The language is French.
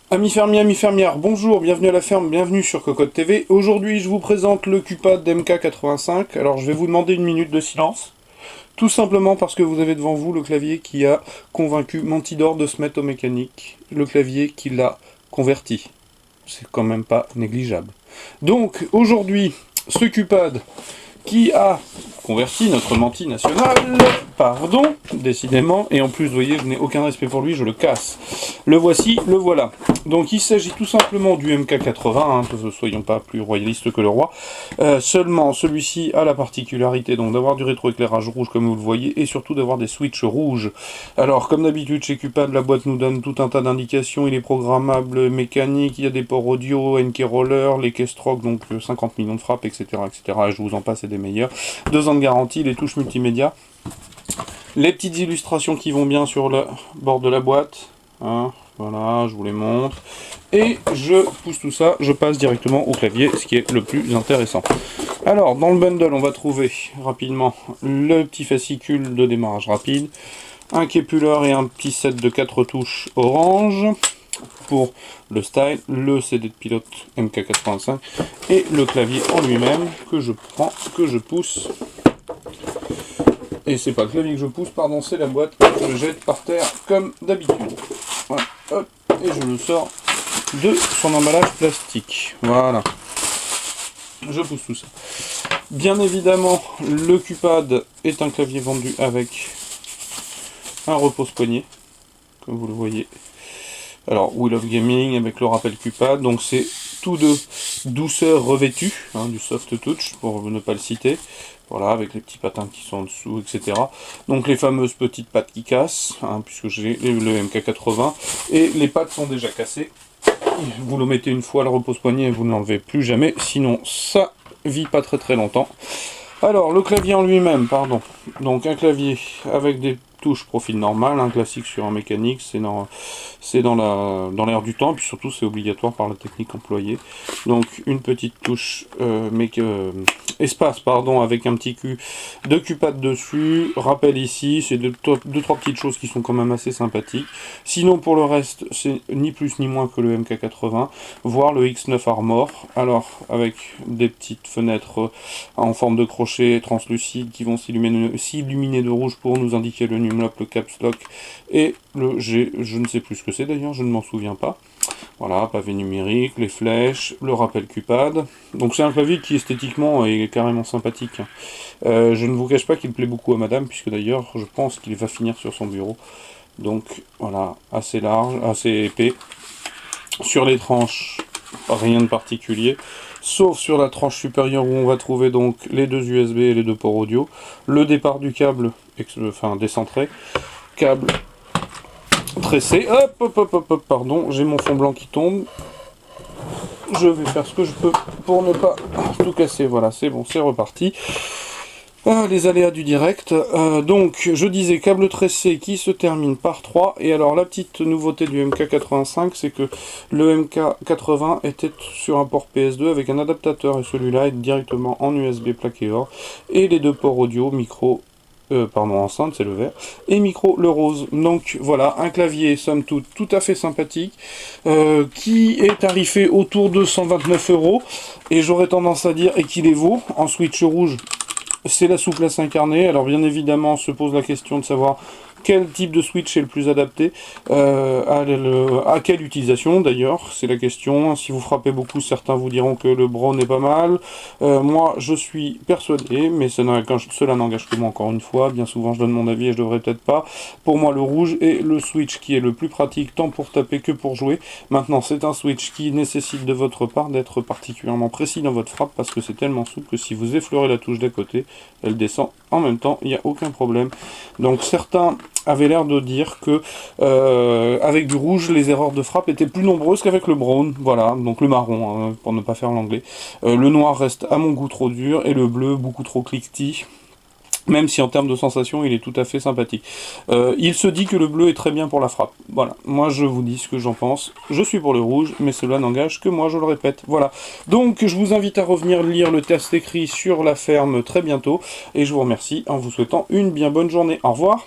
Amis fermiers, amis fermières, bonjour, bienvenue à la ferme, bienvenue sur Cocotte TV. Aujourd'hui, je vous présente le CuPad MK85. Alors, je vais vous demander une minute de silence. Tout simplement parce que vous avez devant vous le clavier qui a convaincu Mentidor de se mettre au mécanique. Le clavier qui l'a converti. C'est quand même pas négligeable. Donc, aujourd'hui, ce CuPad qui a converti notre menti national, pardon, décidément, et en plus, vous voyez, je n'ai aucun respect pour lui, je le casse. Le voici, le voilà. Donc il s'agit tout simplement du MK80, soyons pas plus royalistes que le roi. Seulement, celui-ci a la particularité donc d'avoir du rétroéclairage rouge, comme vous le voyez, et surtout d'avoir des switches rouges. Alors, comme d'habitude, chez CuPad, la boîte nous donne tout un tas d'indications, il est programmable mécanique, il y a des ports audio, NK Roller, les Keystroke, donc 50 millions de frappes, etc., etc., et je vous en passe, et des meilleurs. 2 ans de garantie, les touches multimédia, les petites illustrations qui vont bien sur le bord de la boîte, hein, voilà, je vous les montre, et je pousse tout ça, je passe directement au clavier, ce qui est le plus intéressant. Alors, dans le bundle, on va trouver rapidement le petit fascicule de démarrage rapide, un képuleur et un petit set de 4 touches orange, pour le style, le CD de pilote MK85 et le clavier en lui-même que je prends, que je pousse. Et c'est pas le clavier que je pousse, pardon, c'est la boîte que je jette par terre comme d'habitude. Voilà, hop, et je le sors de son emballage plastique. Voilà. Je pousse tout ça. Bien évidemment, le CuPad est un clavier vendu avec un repose-poignet, comme vous le voyez. Alors, We Love Gaming avec le rappel CuPad, donc c'est tout de douceur revêtue, hein, du soft touch pour ne pas le citer. Voilà, avec les petits patins qui sont en dessous, etc. Donc les fameuses petites pattes qui cassent, hein, puisque j'ai le MK80, et les pattes sont déjà cassées. Vous le mettez une fois, le repose-poignet, et vous ne l'enlevez plus jamais, sinon ça vit pas très très longtemps. Alors, le clavier en lui-même, pardon. Donc un clavier avec des touches profil normal, un classique sur un mécanique, c'est dans l'air du temps, puis surtout c'est obligatoire par la technique employée. Donc une petite touche espace, pardon, avec un petit cul de CuPad dessus, rappel ici, c'est deux, trois petites choses qui sont quand même assez sympathiques. Sinon pour le reste, c'est ni plus ni moins que le MK80, voire le X9 Armor, alors avec des petites fenêtres en forme de crochet translucide qui vont s'illuminer de rouge pour nous indiquer le numlock, le caps lock et le G, je ne sais plus ce que c'est d'ailleurs, je ne m'en souviens pas. Voilà, pavé numérique, les flèches, le rappel CuPad. Donc c'est un clavier qui esthétiquement est carrément sympathique. Je ne vous cache pas qu'il plaît beaucoup à madame, puisque d'ailleurs je pense qu'il va finir sur son bureau. Donc voilà, assez large, assez épais. Sur les tranches, rien de particulier. Sauf sur la tranche supérieure où on va trouver donc les 2 USB et les 2 ports audio. Le départ du câble, enfin décentré. Câble tressé. Hop, hop, hop, hop, hop, pardon, j'ai mon fond blanc qui tombe. Je vais faire ce que je peux pour ne pas tout casser. Voilà, c'est bon, c'est reparti. Ah, les aléas du direct. Donc, je disais câble tressé qui se termine par 3. Et alors, la petite nouveauté du MK85, c'est que le MK80 était sur un port PS2 avec un adaptateur. Et celui-là est directement en USB plaqué or. Et les 2 ports audio, micro, enceinte, c'est le vert, et micro, le rose. Donc, voilà, un clavier, somme toute, tout à fait sympathique, qui est tarifé autour de 129 €. Et j'aurais tendance à dire, et qui les vaut, en switch rouge. C'est la souplesse incarnée. Alors bien évidemment, se pose la question de savoir quel type de switch est le plus adapté à quelle utilisation d'ailleurs, c'est la question. Si vous frappez beaucoup, certains vous diront que le brown est pas mal. Moi, je suis persuadé, mais cela n'engage que moi encore une fois. Bien souvent, je donne mon avis et je devrais peut-être pas. Pour moi, le rouge est le switch qui est le plus pratique, tant pour taper que pour jouer. Maintenant, c'est un switch qui nécessite de votre part d'être particulièrement précis dans votre frappe, parce que c'est tellement souple que si vous effleurez la touche d'à côté, elle descend en même temps, il n'y a aucun problème. Donc certains avaient l'air de dire que avec du rouge, les erreurs de frappe étaient plus nombreuses qu'avec le brown, voilà, donc le marron, hein, pour ne pas faire l'anglais. Le noir reste à mon goût trop dur, et le bleu beaucoup trop cliquetis. Même si en termes de sensation, il est tout à fait sympathique. Il se dit que le bleu est très bien pour la frappe. Voilà, moi je vous dis ce que j'en pense. Je suis pour le rouge, mais cela n'engage que moi, je le répète. Voilà. Donc je vous invite à revenir lire le test écrit sur la ferme très bientôt. Et je vous remercie en vous souhaitant une bien bonne journée. Au revoir.